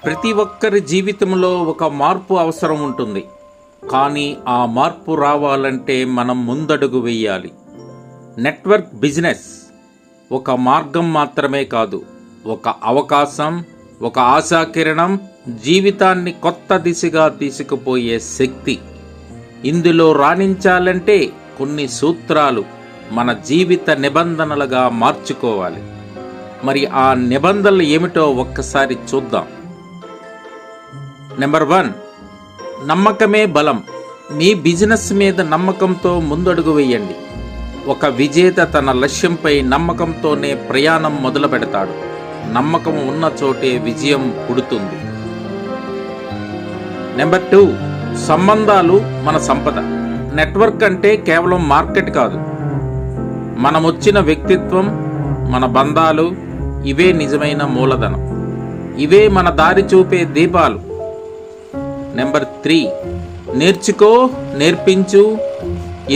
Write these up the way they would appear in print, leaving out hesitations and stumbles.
ప్రతి ఒక్కరి జీవితంలో ఒక మార్పు అవసరం ఉంటుంది. కానీ ఆ మార్పు రావాలంటే మనం ముందడుగు వేయాలి. నెట్వర్క్ బిజినెస్ ఒక మార్గం మాత్రమే కాదు, ఒక అవకాశం, ఒక ఆశాకిరణం, జీవితాన్ని కొత్త దిశగా తీసుకుపోయే శక్తి. ఇందులో రాణించాలంటే కొన్ని సూత్రాలు మన జీవిత నిబంధనలుగా మార్చుకోవాలి. మరి ఆ నిబంధనలు ఏమిటో ఒక్కసారి చూద్దాం. నెంబర్ 1, నమ్మకమే బలం. మీ బిజినెస్ మీద నమ్మకంతో ముందడుగు వేయండి. ఒక విజేత తన లక్ష్యంపై నమ్మకంతోనే ప్రయాణం మొదలు పెడతాడు. నమ్మకం ఉన్న చోటే విజయం పుడుతుంది. నెంబర్ 2, సంబంధాలు మన సంపద. నెట్వర్క్ అంటే కేవలం మార్కెట్ కాదు, మనమొచ్చిన వ్యక్తిత్వం, మన బంధాలు, ఇవే నిజమైన మూలధనం. ఇవే మన దారి చూపే దీపాలు. నెంబర్ 3, నేర్చుకో, నేర్పించు,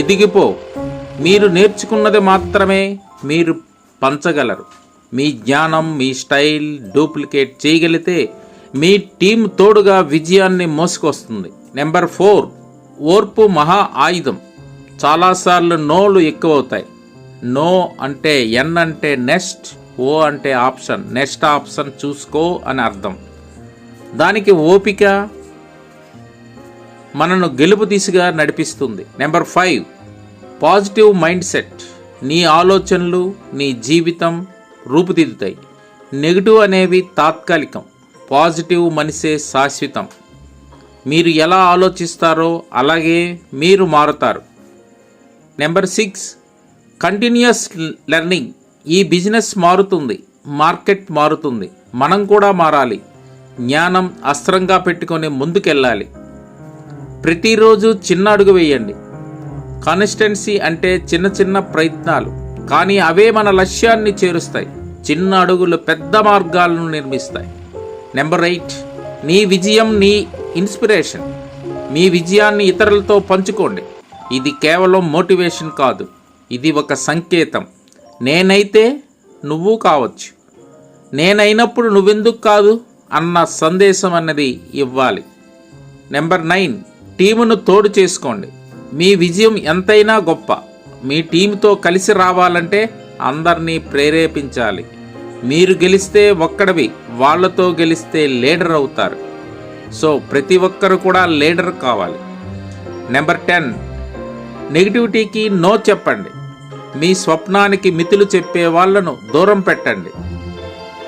ఎదిగిపో. మీరు నేర్చుకున్నది మాత్రమే మీరు పంచగలరు. మీ జ్ఞానం, మీ స్టైల్ డూప్లికేట్ చేయగలిగితే మీ టీం తోడుగా విజయాన్ని మోసుకొస్తుంది. నెంబర్ 4, ఓర్పు మహా ఆయుధం. చాలాసార్లు నోలు ఎక్కువవుతాయి. నో అంటే ఎన్ అంటే నెక్స్ట్, ఓ అంటే ఆప్షన్, నెక్స్ట్ ఆప్షన్ చూసుకో అని అర్థం. దానికి ఓపిక మనను గెలుపు దిశగా నడిపిస్తుంది. Number 5, positive mind set. నీ ఆలోచనలు నీ జీవితం రూపుదిద్దుతాయి. నెగిటివ్ అనేవి తాత్కాలికం, పాజిటివ్ మనిషే శాశ్వతం. మీరు ఎలా ఆలోచిస్తారో అలాగే మీరు మారుతారు. Number 6, continuous learning. ఈ బిజినెస్ మారుతుంది, మార్కెట్ మారుతుంది, మనం కూడా మారాలి. జ్ఞానం అస్త్రంగా పెట్టుకొని ముందుకెళ్ళాలి. ప్రతిరోజు చిన్న అడుగు వేయండి. కన్సిస్టెన్సీ అంటే చిన్న చిన్న ప్రయత్నాలు, కానీ అవే మన లక్ష్యాన్ని చేరుస్తాయి. చిన్న అడుగులు పెద్ద మార్గాలను నిర్మిస్తాయి. నెంబర్ 8, నీ విజయం నీ ఇన్స్పిరేషన్. మీ విజయాన్ని ఇతరులతో పంచుకోండి. ఇది కేవలం మోటివేషన్ కాదు, ఇది ఒక సంకేతం. నేనైతే నువ్వు కావచ్చు, నేనైనప్పుడు నువ్వెందుకు కాదు అన్న సందేశం అన్నది ఇవ్వాలి. నెంబర్ 9, టీమును తోడు చేసుకోండి. మీ విజయం ఎంతైనా గొప్ప. మీ టీంతో కలిసి రావాలంటే అందరినీ ప్రేరేపించాలి. మీరు గెలిస్తే ఒక్కడివి, వాళ్లతో గెలిస్తే లీడర్ అవుతారు. సో ప్రతి ఒక్కరు కూడా లీడర్ కావాలి. నెంబర్ 10, నెగిటివిటీకి నో చెప్పండి. మీ స్వప్నానికి మితులు చెప్పే వాళ్లను దూరం పెట్టండి.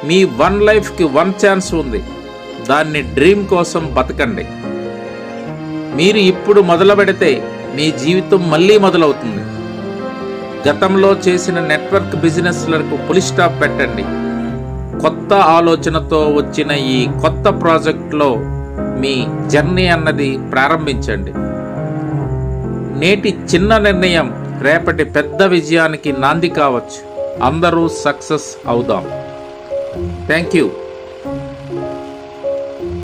మీ వన్ లైఫ్కి వన్ ఛాన్స్ ఉంది, దాన్ని డ్రీమ్ కోసం బతకండి. మీరు ఇప్పుడు మొదలు పెడితే మీ జీవితం మళ్ళీ మొదలవుతుంది. గతంలో చేసిన నెట్వర్క్ బిజినెస్లకు ఫుల్ స్టాప్ పెట్టండి. కొత్త ఆలోచనతో వచ్చిన ఈ కొత్త ప్రాజెక్ట్లో మీ జర్నీ అన్నది ప్రారంభించండి. నేటి చిన్న నిర్ణయం రేపటి పెద్ద విజయానికి నాంది కావచ్చు. అందరూ సక్సెస్ అవుదాం. Thank you.